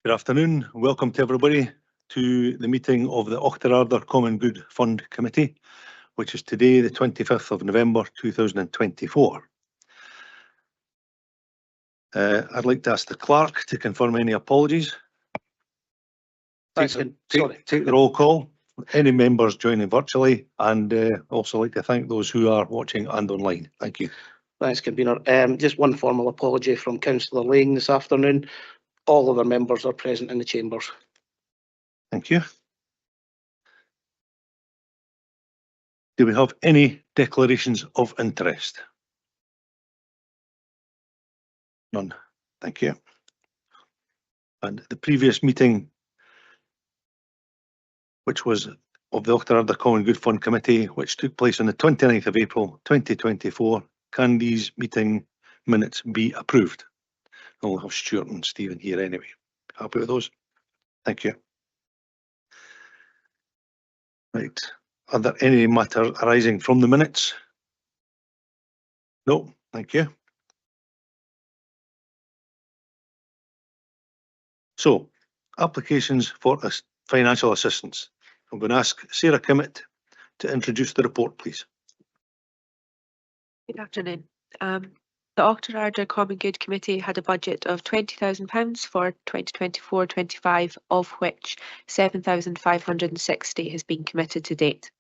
Good afternoon. Welcome to everybody to the meeting of the Auchterarder Common Good Fund Committee, which is today, the 25th of November 2024. I'd like to ask the clerk to confirm any apologies. Take the roll call. Any members joining virtually, and also like to thank those who are watching and online. Thank you. Thanks, Convener. Just one formal apology from Councillor Lang this afternoon. All of our members are present in the chambers. Thank you. Do we have any declarations of interest? None. Thank you. And the previous meeting, which was of the Auchterarder Common Good Fund Committee, which took place on the 29th of April 2024, can these meeting minutes be approved? I'll have Stuart and Stephen here anyway. Happy with those? Thank you. Right. Are there any matters arising from the minutes? No. Thank you. So, applications for financial assistance. I'm going to ask Sarah Kimmett to introduce the report, please. Good afternoon. The Auchterarder Common Good Committee had a budget of £20,000 for 2024-25, of which £7,560 has been committed to date.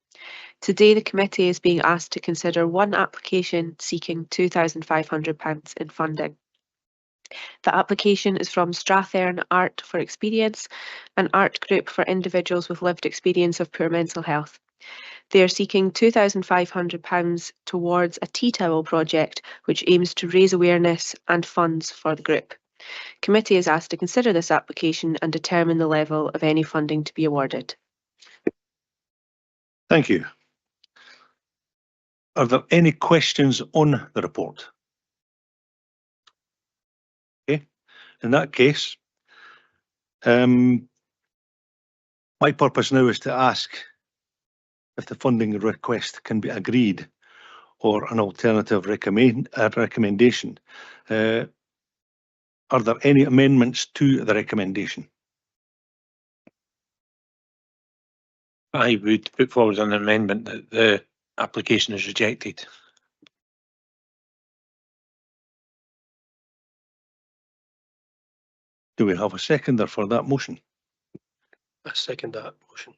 Today, the committee is being asked to consider one application seeking £2,500 in funding. The application is from Strathern Art for Experience, an art group for individuals with lived experience of poor mental health. They are seeking £2,500 towards a tea towel project, which aims to raise awareness and funds for the group. Committee is asked to consider this application and determine the level of any funding to be awarded. Thank you. Are there any questions on the report? Okay. In that case, my purpose now is to ask if the funding request can be agreed or an alternative recommendation. Are there any amendments to the recommendation? I would put forward an amendment that the application is rejected. Do we have a seconder for that motion? I second that motion.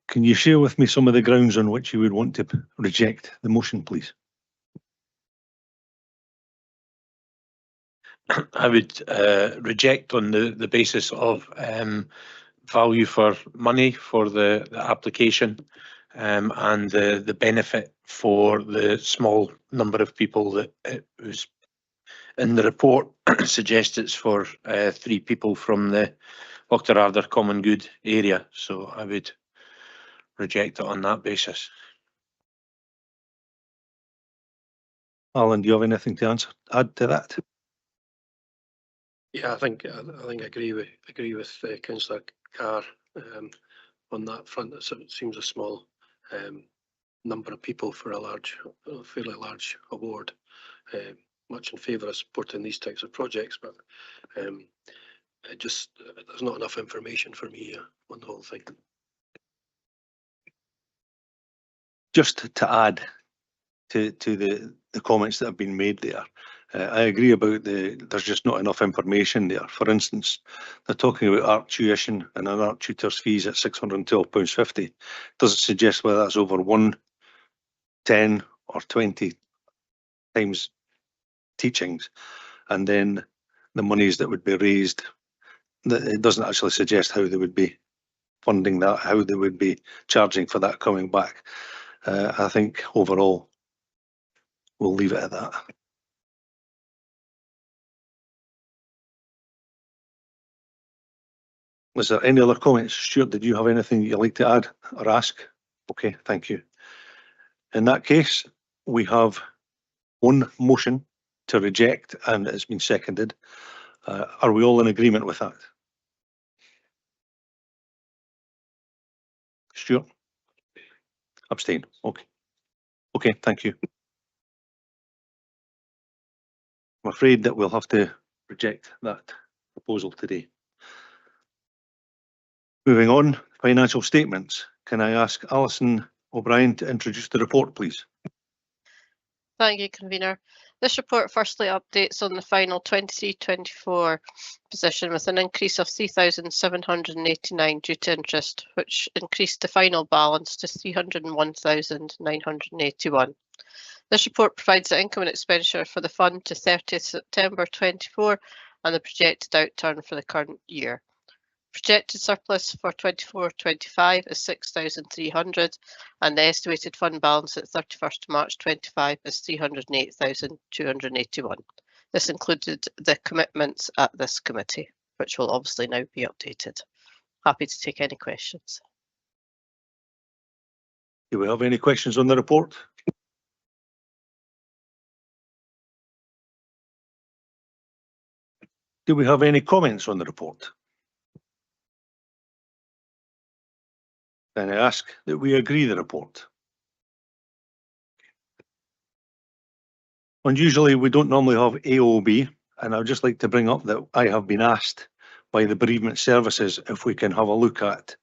Can you share with me some of the grounds on which you would want to reject the motion, please? I would reject on the basis of value for money for the application and the benefit for the small number of people that it was in the report suggests it's for 3 people from the Auchterarder Common Good area. So I would reject it on that basis. Alan, do you have anything to add to that? Yeah, I think I agree with Councillor Carr on that front. It seems a small number of people for a fairly large award. Much in favour of supporting these types of projects, but there's not enough information for me on the whole thing. Just to add to the comments that have been made there, I agree about there's just not enough information there. For instance, they're talking about art tuition and an art tutor's fees at £612.50. Doesn't suggest whether that's over 1, 10 or 20 times teachings, and then the monies that would be raised. It doesn't actually suggest how they would be funding that, how they would be charging for that coming back. I think overall we'll leave it at that. Was there any other comments? Stuart, did you have anything you'd like to add or ask? Okay, thank you. In that case, we have one motion to reject and it's been seconded. Are we all in agreement with that? Stuart? Abstain. Okay. Okay, thank you. I'm afraid that we'll have to reject that proposal today. Moving on, financial statements. Can I ask Alison O'Brien to introduce the report, please? Thank you, Convener. This report firstly updates on the final 23-24 position with an increase of 3,789 due to interest, which increased the final balance to 301,981. This report provides the income and expenditure for the fund to 30th September 24 and the projected outturn for the current year. Projected surplus for 24-25 is 6,300 and the estimated fund balance at 31st March 25 is 308,281. This included the commitments at this committee, which will obviously now be updated. Happy to take any questions. Do we have any questions on the report? Do we have any comments on the report? Can I ask that we agree the report? Unusually, we don't normally have AOB, and I'd just like to bring up that I have been asked by the bereavement services if we can have a look at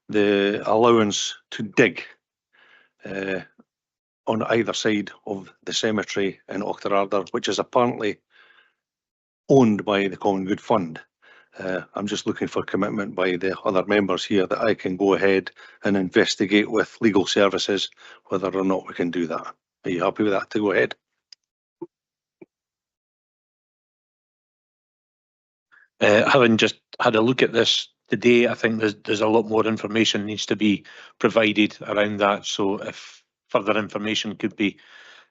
the allowance to dig on either side of the cemetery in Auchterarder, which is apparently owned by the Common Good Fund. I'm just looking for commitment by the other members here that I can go ahead and investigate with legal services whether or not we can do that. Are you happy with that to go ahead? Having just had a look at this today, I think there's a lot more information needs to be provided around that. So if further information could be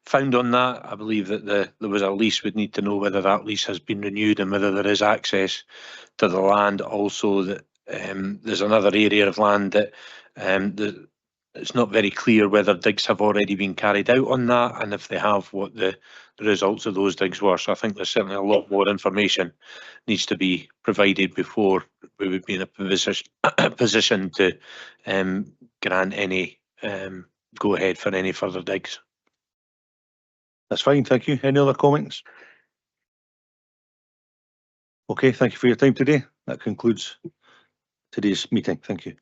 found on that, I believe that there was a lease. We'd need to know whether that lease has been renewed and whether there is access to the land. Also, that there's another area of land that it's not very clear whether digs have already been carried out on that, and if they have, what the results of those digs were. So I think there's certainly a lot more information needs to be provided before we would be in a position to grant any go ahead for any further digs. That's fine, thank you. Any other comments? Okay, thank you for your time today. That concludes today's meeting. Thank you.